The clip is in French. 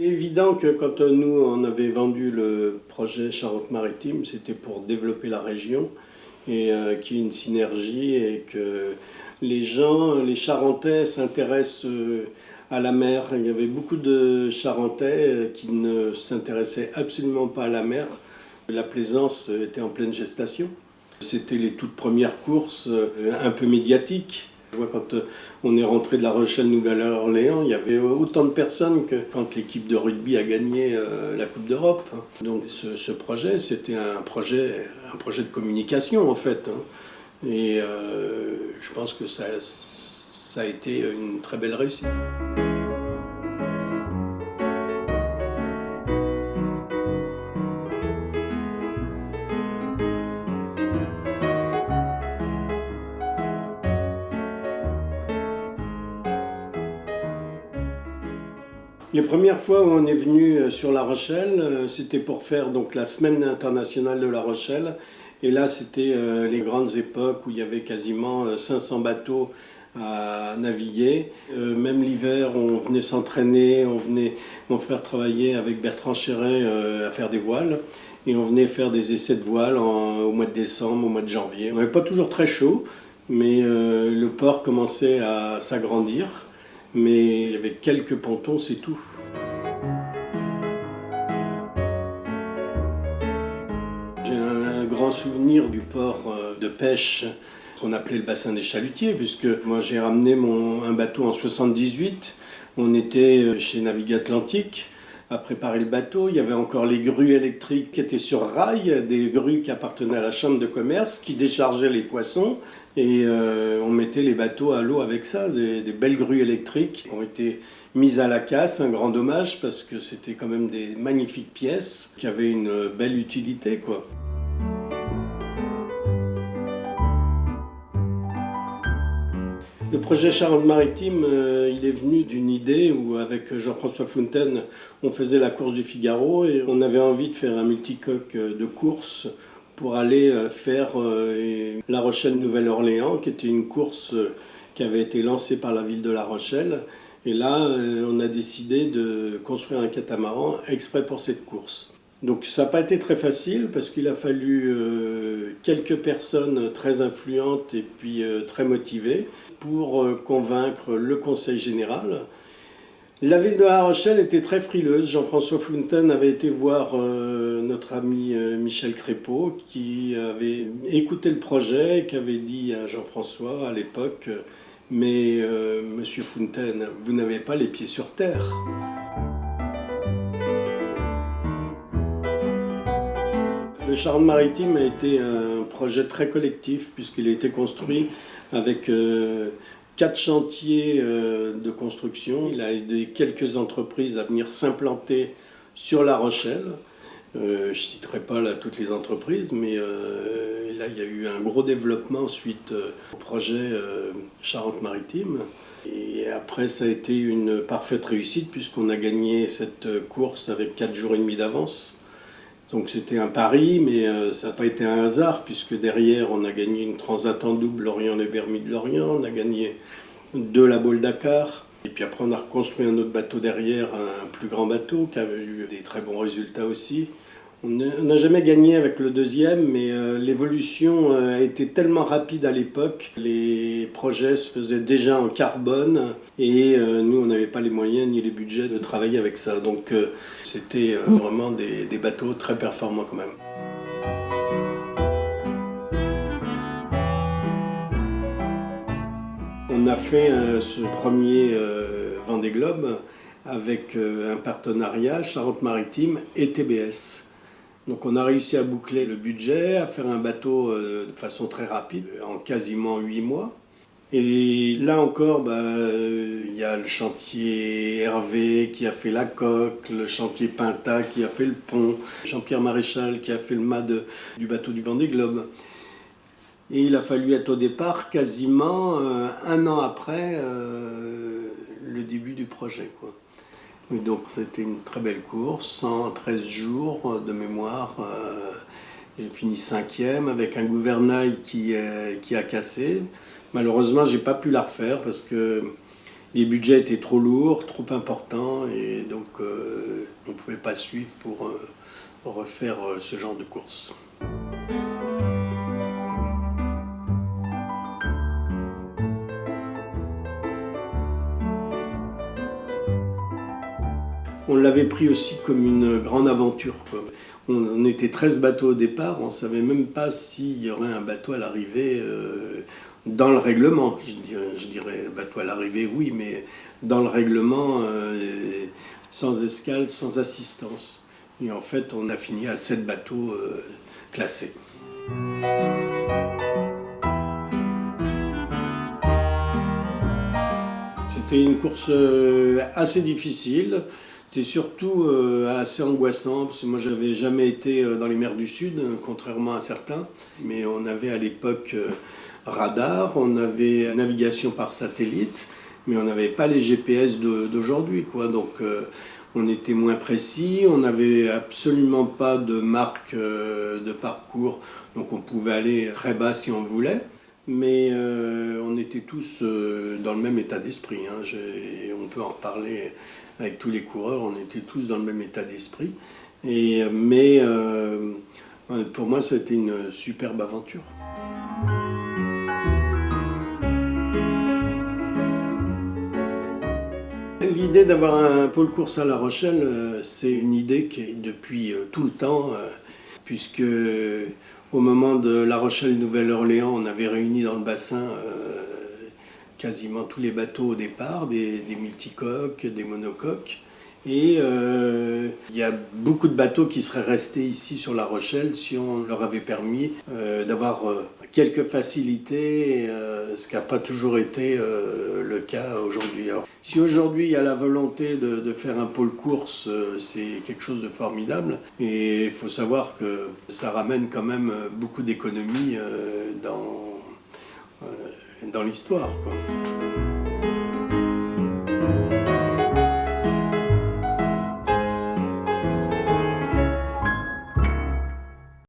Il est évident que quand nous, on avait vendu le projet Charente-Maritime, c'était pour développer la région et qu'il y ait une synergie et que les gens, les Charentais s'intéressent à la mer. Il y avait beaucoup de Charentais qui ne s'intéressaient absolument pas à la mer. La plaisance était en pleine gestation. C'était les toutes premières courses un peu médiatiques. Je vois quand on est rentré de La Rochelle-Nouvelle-Orléans, il y avait autant de personnes que quand l'équipe de rugby a gagné la Coupe d'Europe. Donc ce projet, c'était un projet de communication en fait. Et je pense que ça a été une très belle réussite. Les premières fois où on est venu sur La Rochelle, c'était pour faire donc la semaine internationale de La Rochelle. Et là, c'était les grandes époques où il y avait quasiment 500 bateaux à naviguer. Même l'hiver, on venait s'entraîner, mon frère travaillait avec Bertrand Chéret à faire des voiles. Et on venait faire des essais de voiles au mois de décembre, au mois de janvier. On n'avait pas toujours très chaud, mais le port commençait à s'agrandir. Mais il y avait quelques pontons, c'est tout. J'ai un grand souvenir du port de pêche qu'on appelait le bassin des chalutiers, puisque moi j'ai ramené un bateau en 78. On était chez Navigue Atlantique à préparer le bateau. Il y avait encore les grues électriques qui étaient sur rail, des grues qui appartenaient à la chambre de commerce, qui déchargeaient les poissons. Et on mettait les bateaux à l'eau avec ça, des belles grues électriques qui ont été mises à la casse, un grand dommage parce que c'était quand même des magnifiques pièces qui avaient une belle utilité, quoi. Le projet Charente-Maritime, il est venu d'une idée où, avec Jean-François Fontaine, on faisait la course du Figaro et on avait envie de faire un multicoque de course pour aller faire La Rochelle-Nouvelle-Orléans, qui était une course qui avait été lancée par la ville de La Rochelle. Et là, on a décidé de construire un catamaran exprès pour cette course. Donc ça n'a pas été très facile parce qu'il a fallu quelques personnes très influentes et puis très motivées pour convaincre le conseil général. La ville de La Rochelle était très frileuse. Jean-François Fontaine avait été voir notre ami Michel Crépeau qui avait écouté le projet, qui avait dit à Jean-François à l'époque mais Monsieur Fontaine, vous n'avez pas les pieds sur terre. Le Charente-Maritime a été un projet très collectif puisqu'il a été construit avec 4 chantiers de construction. Il a aidé quelques entreprises à venir s'implanter sur La Rochelle. Je ne citerai pas là toutes les entreprises, mais là il y a eu un gros développement suite au projet Charente-Maritime. Et après ça a été une parfaite réussite puisqu'on a gagné cette course avec 4 jours et demi d'avance. Donc c'était un pari, mais ça n'a pas été un hasard, puisque derrière on a gagné une transat en double Lorient-les-Bermudes de Lorient, on a gagné 2 la Baule Dakar, et puis après on a reconstruit un autre bateau derrière, un plus grand bateau, qui avait eu des très bons résultats aussi. On n'a jamais gagné avec le deuxième, mais l'évolution a été tellement rapide à l'époque. Les projets se faisaient déjà en carbone et nous, on n'avait pas les moyens ni les budgets de travailler avec ça. Donc c'était vraiment des bateaux très performants quand même. On a fait ce premier Vendée Globe avec un partenariat Charente-Maritime et TBS. Donc on a réussi à boucler le budget, à faire un bateau de façon très rapide, en quasiment 8 mois. Et là encore, y a le chantier Hervé qui a fait la coque, le chantier Pinta qui a fait le pont, Jean-Pierre Maréchal qui a fait le mât du bateau du Vendée Globe. Et il a fallu être au départ quasiment un an après le début du projet, quoi. Oui, donc c'était une très belle course, 113 jours de mémoire. J'ai fini 5e avec un gouvernail qui a cassé. Malheureusement, j'ai pas pu la refaire parce que les budgets étaient trop lourds, trop importants, et donc on ne pouvait pas suivre pour refaire ce genre de course. On l'avait pris aussi comme une grande aventure, quoi. On était 13 bateaux au départ, on ne savait même pas s'il y aurait un bateau à l'arrivée dans le règlement. Je dirais bateau à l'arrivée, oui, mais dans le règlement, sans escale, sans assistance. Et en fait, on a fini à 7 bateaux classés. C'était une course assez difficile. C'était surtout assez angoissant, parce que moi j'avais jamais été dans les mers du Sud, contrairement à certains. Mais on avait à l'époque radar, on avait navigation par satellite, mais on n'avait pas les GPS d'aujourd'hui, quoi. Donc on était moins précis, on n'avait absolument pas de marque de parcours, donc on pouvait aller très bas si on voulait. Mais on était tous dans le même état d'esprit, hein. On peut en reparler avec tous les coureurs, on était tous dans le même état d'esprit. Mais pour moi, c'était une superbe aventure. L'idée d'avoir un pôle course à La Rochelle, c'est une idée qui est depuis tout le temps, puisque au moment de La Rochelle-Nouvelle-Orléans, on avait réuni dans le bassin quasiment tous les bateaux au départ, des multicoques, des monocoques. Et il y a beaucoup de bateaux qui seraient restés ici sur La Rochelle si on leur avait permis d'avoir quelques facilités, ce qui n'a pas toujours été le cas aujourd'hui. Alors, si aujourd'hui il y a la volonté de faire un pôle course, c'est quelque chose de formidable. Et il faut savoir que ça ramène quand même beaucoup d'économies dans l'histoire, quoi.